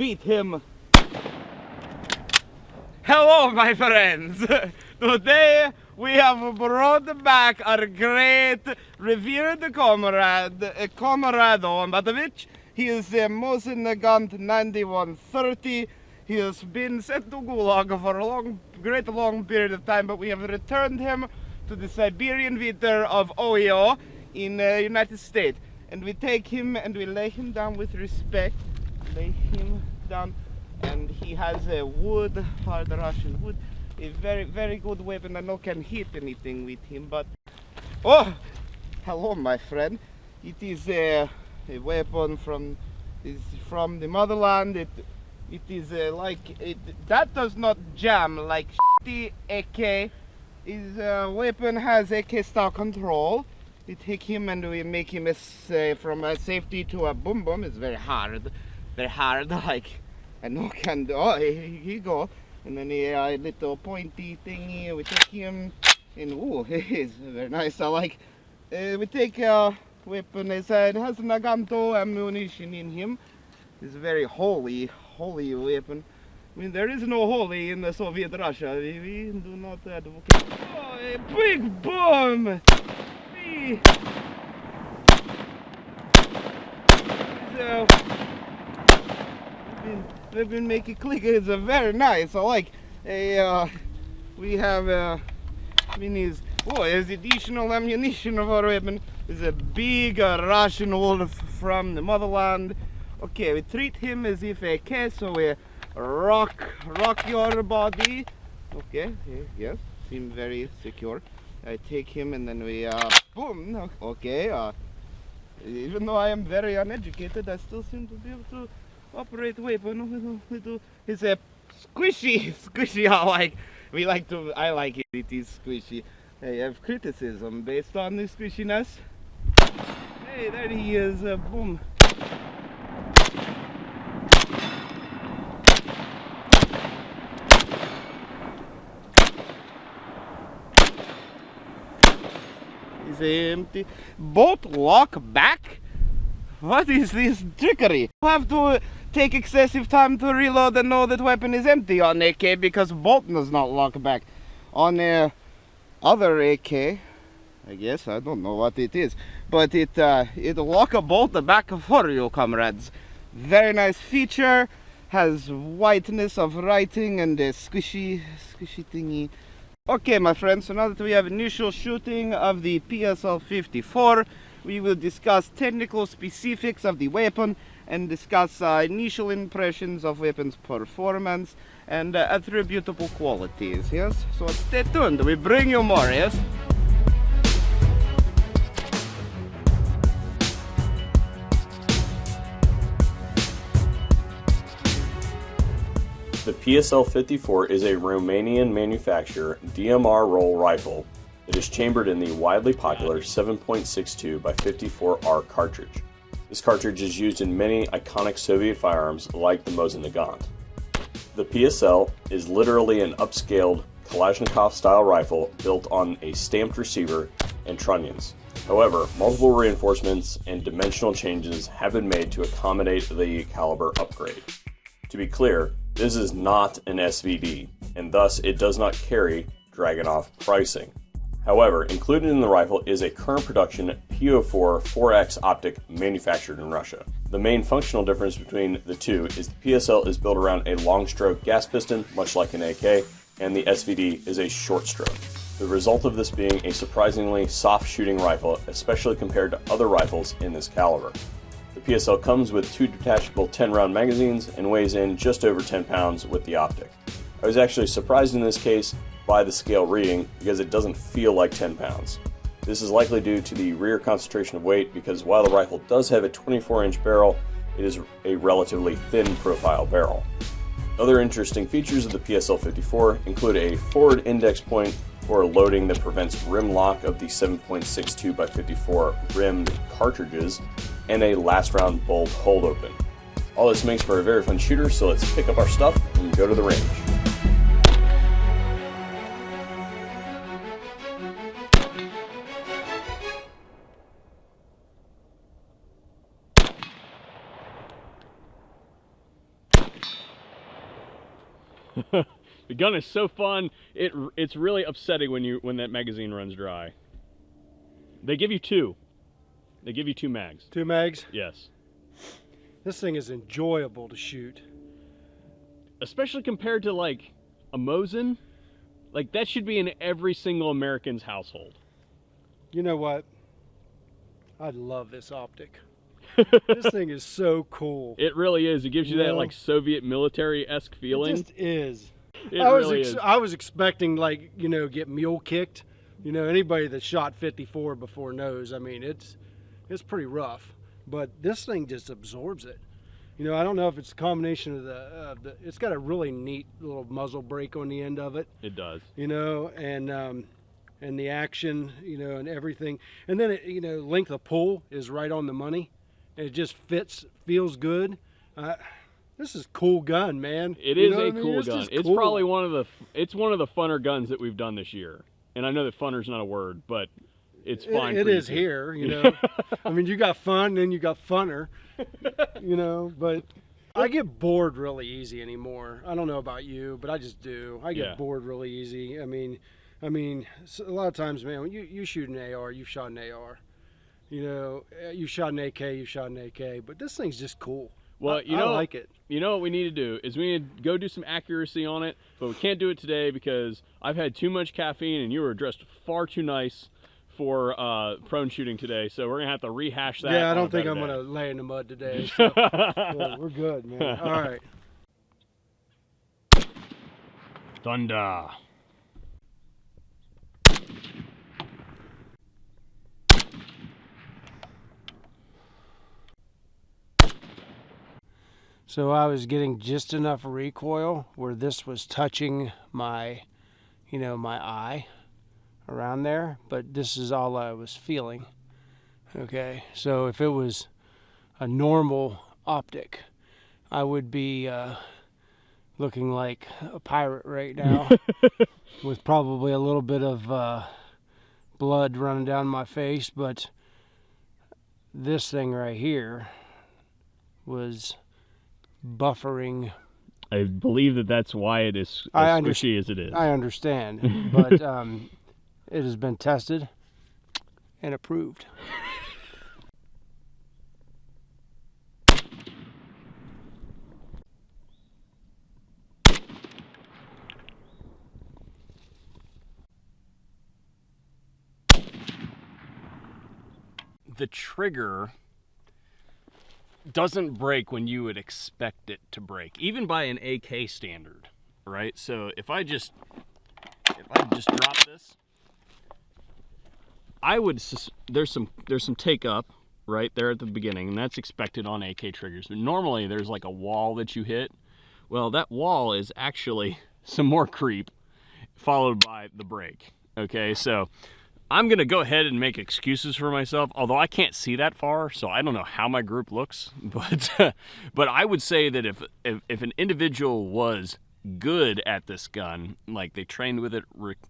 beat him. Hello, my friends. Today we have brought back our great revered comrade, Comrado Matovich. He is Mosin Nagant 9130. He has been sent to Gulag for a great long period of time, but we have returned him to the Siberian winter of OEO in the United States. And we take him and we lay him down with respect. Lay him down, and he has a wood, hard Russian wood. A very, very good weapon. I know can hit anything with him, but oh, hello, my friend. It is a weapon from the motherland. It is that does not jam like shitty AK. His weapon has AK style control. We take him and we make him from a safety to a boom boom. It's very hard, like I know can do. Oh, here you go. And then a little pointy thingy. We take him and ooh, it's very nice. I like. We take a weapon. It has Naganto ammunition in him. It's a very holy weapon. I mean, there is no holy in the Soviet Russia. We do not advocate. Oh, a big bomb! So, we've been making click. It's a very nice. I like. We have minis. Oh, there's additional ammunition of our weapon. There's a big Russian wolf from the motherland. Okay, we treat him as if a case, so we rock your body. Okay, yes, seems very secure. I take him and then we boom. Okay, even though I am very uneducated, I still seem to be able to operate weapon. It's a squishy. I like it. It is squishy. I have criticism based on the squishiness. Hey, there he is. Boom. Is empty. Bolt lock back? What is this trickery? You have to take excessive time to reload and know that weapon is empty on AK because bolt does not lock back. On other AK, I guess, I don't know what it is, but it lock a bolt back for you, comrades. Very nice feature. Has whiteness of writing and a squishy thingy. Okay, my friends, so now that we have initial shooting of the PSL-54, we will discuss technical specifics of the weapon and discuss initial impressions of weapon's performance and attributable qualities, yes? So stay tuned, we bring you more, yes? The PSL-54 is a Romanian manufacturer DMR roll rifle that is chambered in the widely popular 7.62 by 54R cartridge. This cartridge is used in many iconic Soviet firearms like the Mosin Nagant. The PSL is literally an upscaled Kalashnikov-style rifle built on a stamped receiver and trunnions. However, multiple reinforcements and dimensional changes have been made to accommodate the caliber upgrade. To be clear, this is not an SVD, and thus it does not carry Dragunov pricing. However, included in the rifle is a current production PO4 4X optic manufactured in Russia. The main functional difference between the two is the PSL is built around a long stroke gas piston, much like an AK, and the SVD is a short stroke. The result of this being a surprisingly soft shooting rifle, especially compared to other rifles in this caliber. The PSL comes with two detachable 10-round magazines and weighs in just over 10 pounds with the optic. I was actually surprised in this case by the scale reading because it doesn't feel like 10 pounds. This is likely due to the rear concentration of weight because while the rifle does have a 24-inch barrel, it is a relatively thin profile barrel. Other interesting features of the PSL-54 include a forward index point for loading that prevents rim lock of the 7.62 by 54 rimmed cartridges, and a last round bolt hold open. All this makes for a very fun shooter, so let's pick up our stuff and go to the range. The gun is so fun. It's really upsetting when that magazine runs dry. They give you two. They give you 2 mags. 2 mags? Yes. This thing is enjoyable to shoot. Especially compared to like a Mosin. Like that should be in every single American's household. You know what? I love this optic. This thing is so cool. It really is. It gives you that like Soviet military-esque feeling. It just is. It really is. I was expecting, like, you know, get mule kicked. You know, anybody that shot 54 before knows. I mean, it's pretty rough, but this thing just absorbs it. You know, I don't know if it's a combination of it's got a really neat little muzzle brake on the end of it. It does. You know, and the action, you know, and everything. And then, it, you know, length of pull is right on the money. It just feels good. This is a cool gun, man. It is a cool gun. It's probably one of the funner guns that we've done this year. And I know that funner's not a word, but it's fine. It is here, you know. I mean, you got fun, then you got funner, you know. But I get bored really easy anymore. I don't know about you, but I just do. I get bored really easy. I mean, a lot of times, man, when you shoot an AR, you've shot an AR. You know, you shot an AK, you shot an AK, but this thing's just cool. Well, I like it. You know what we need to do is we need to go do some accuracy on it, but we can't do it today because I've had too much caffeine and you were dressed far too nice for prone shooting today, so we're gonna have to rehash that. Yeah, I don't think I'm gonna lay in the mud today. So yeah, we're good, man. All right. Thunder. So I was getting just enough recoil where this was touching my, you know, my eye around there, but this is all I was feeling. Okay, so if it was a normal optic, I would be looking like a pirate right now with probably a little bit of blood running down my face, but this thing right here was buffering. I believe that's why it is as squishy as it is. I understand, but it has been tested and approved. The trigger doesn't break when you would expect it to break, even by an AK standard, right? So if I just drop this, there's some take up right there at the beginning, and that's expected on AK triggers. But normally there's like a wall that you hit. Well, that wall is actually some more creep followed by the break. Okay, so I'm gonna go ahead and make excuses for myself, although I can't see that far, so I don't know how my group looks. But I would say that if an individual was good at this gun, like they trained with it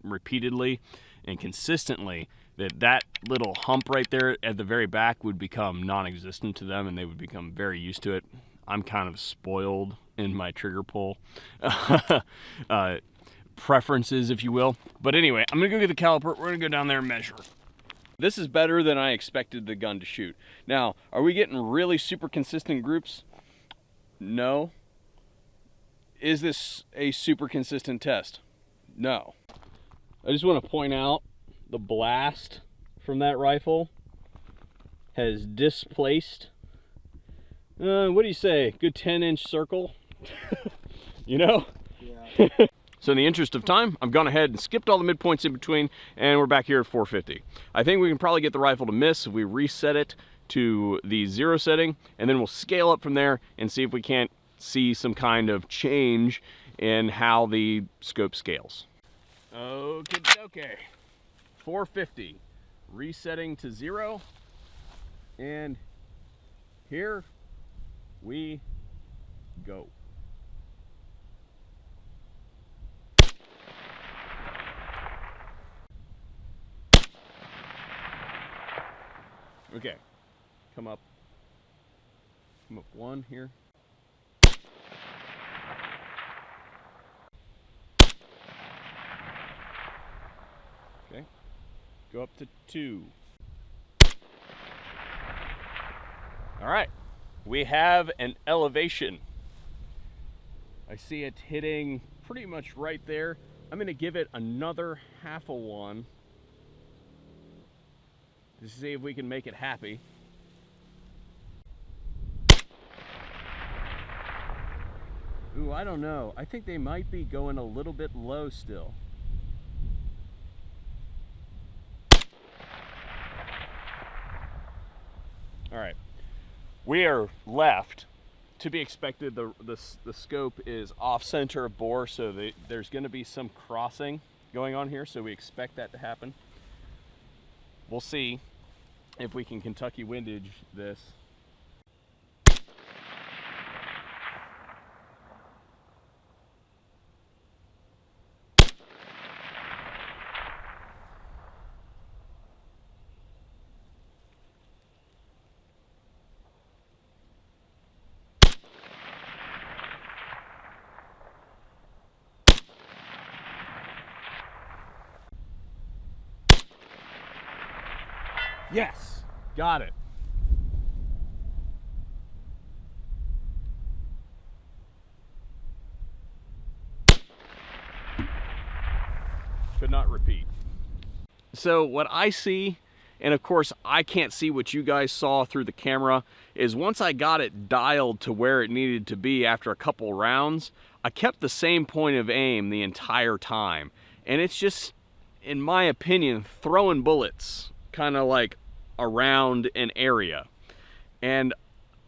repeatedly and consistently, that little hump right there at the very back would become non-existent to them, and they would become very used to it. I'm kind of spoiled in my trigger pull preferences, if you will. But anyway, I'm gonna go get the caliper. We're gonna go down there and measure. This is better than I expected the gun to shoot. Now, are we getting really super consistent groups? No. Is this a super consistent test? No. I just want to point out the blast from that rifle has displaced, what do you say, good 10-inch circle? You know? Yeah. So in the interest of time, I've gone ahead and skipped all the midpoints in between, and we're back here at 450. I think we can probably get the rifle to miss if we reset it to the 0 setting, and then we'll scale up from there and see if we can't see some kind of change in how the scope scales. Okay. 450, resetting to 0, and here we go. Okay, come up 1 here. Go up to 2. All right, we have an elevation. I see it hitting pretty much right there. I'm gonna give it another half a one to see if we can make it happy. Ooh, I don't know. I think they might be going a little bit low still. All right, we are left. To be expected, the scope is off center of bore, so there's going to be some crossing going on here, so we expect that to happen. We'll see if we can Kentucky windage this. Yes, got it. Could not repeat. So what I see, and of course I can't see what you guys saw through the camera, is once I got it dialed to where it needed to be after a couple rounds, I kept the same point of aim the entire time. And it's just, in my opinion, throwing bullets kind of like around an area. And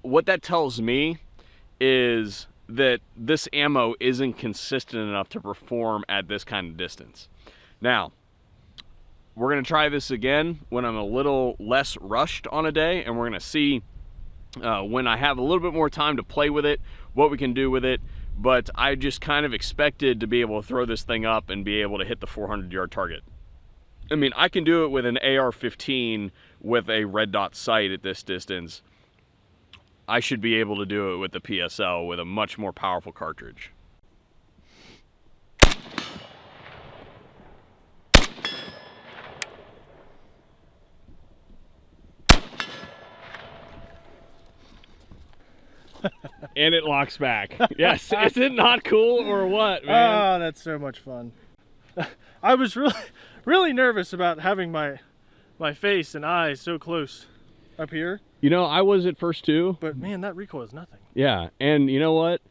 what that tells me is that this ammo isn't consistent enough to perform at this kind of distance. Now, we're going to try this again when I'm a little less rushed on a day, and we're going to see when I have a little bit more time to play with it, what we can do with it. But I just kind of expected to be able to throw this thing up and be able to hit the 400-yard target. I mean, I can do it with an AR-15 with a red dot sight at this distance. I should be able to do it with the PSL with a much more powerful cartridge. And it locks back. Yes, is it not cool or what, man? Oh, that's so much fun. I was really nervous about having my face and eyes so close up here. You know, I was at first too. But man, that recoil is nothing. Yeah, and you know what?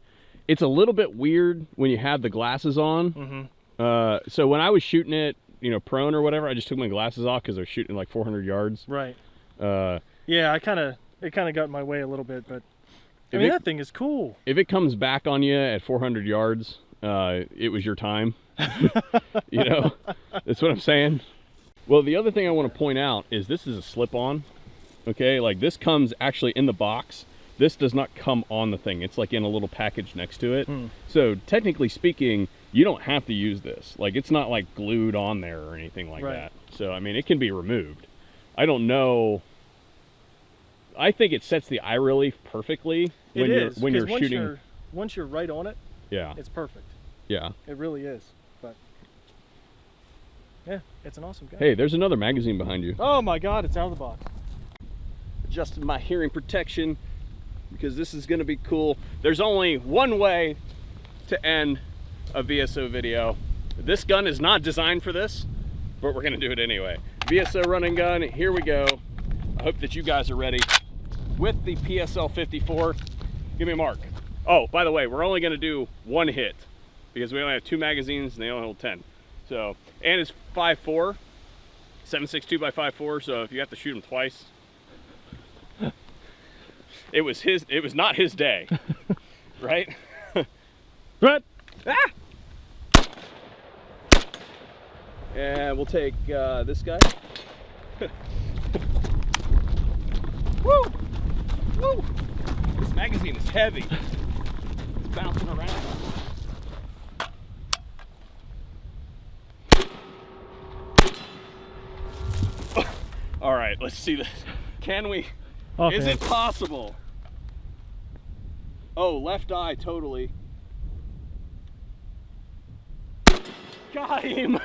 It's a little bit weird when you have the glasses on. Mm-hmm. So when I was shooting it, you know, prone or whatever, I just took my glasses off because I was shooting like 400 yards. Right. Yeah, it kind of got in my way a little bit, but I mean, that thing is cool. If it comes back on you at 400 yards, it was your time. You know, that's what I'm saying. Well, the other thing I want to point out is this is a slip-on. Okay, like this comes actually in the box. This does not come on the thing. It's like in a little package next to it. So technically speaking, you don't have to use this. Like it's not like glued on there or anything like that. So I mean, it can be removed. I don't know. I think it sets the eye relief perfectly when you're shooting. Once you're right on it, yeah, it's perfect. Yeah, it really is. But yeah, it's an awesome gun. Hey, there's another magazine behind you. Oh my God, it's out of the box. Adjusted my hearing protection because this is going to be cool. There's only one way to end a VSO video. This gun is not designed for this, but we're going to do it anyway. VSO running gun, here we go. I hope that you guys are ready with the PSL-54. Give me a mark. Oh, by the way, we're only going to do one hit because we only have 2 magazines and they only hold 10. So, and it's 5.4, 7.62 by 5.4. So if you have to shoot them twice, it was not his day, right? Right. Ah! And we'll take this guy. Woo! Woo! This magazine is heavy. It's bouncing around. All right, let's see this. Can we? Okay. Is it possible? Oh, left eye, totally. Got him!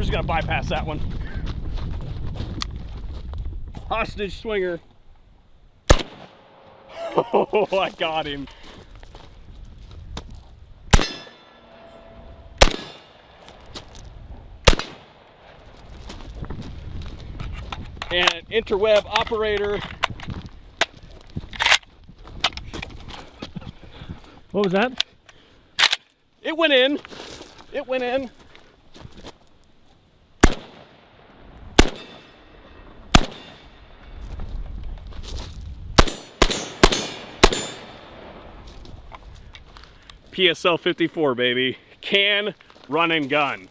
just gonna bypass that one. Hostage swinger. Oh, I got him. And interweb operator. What was that? It went in. It went in. PSL-54, baby. Can, run, and gun.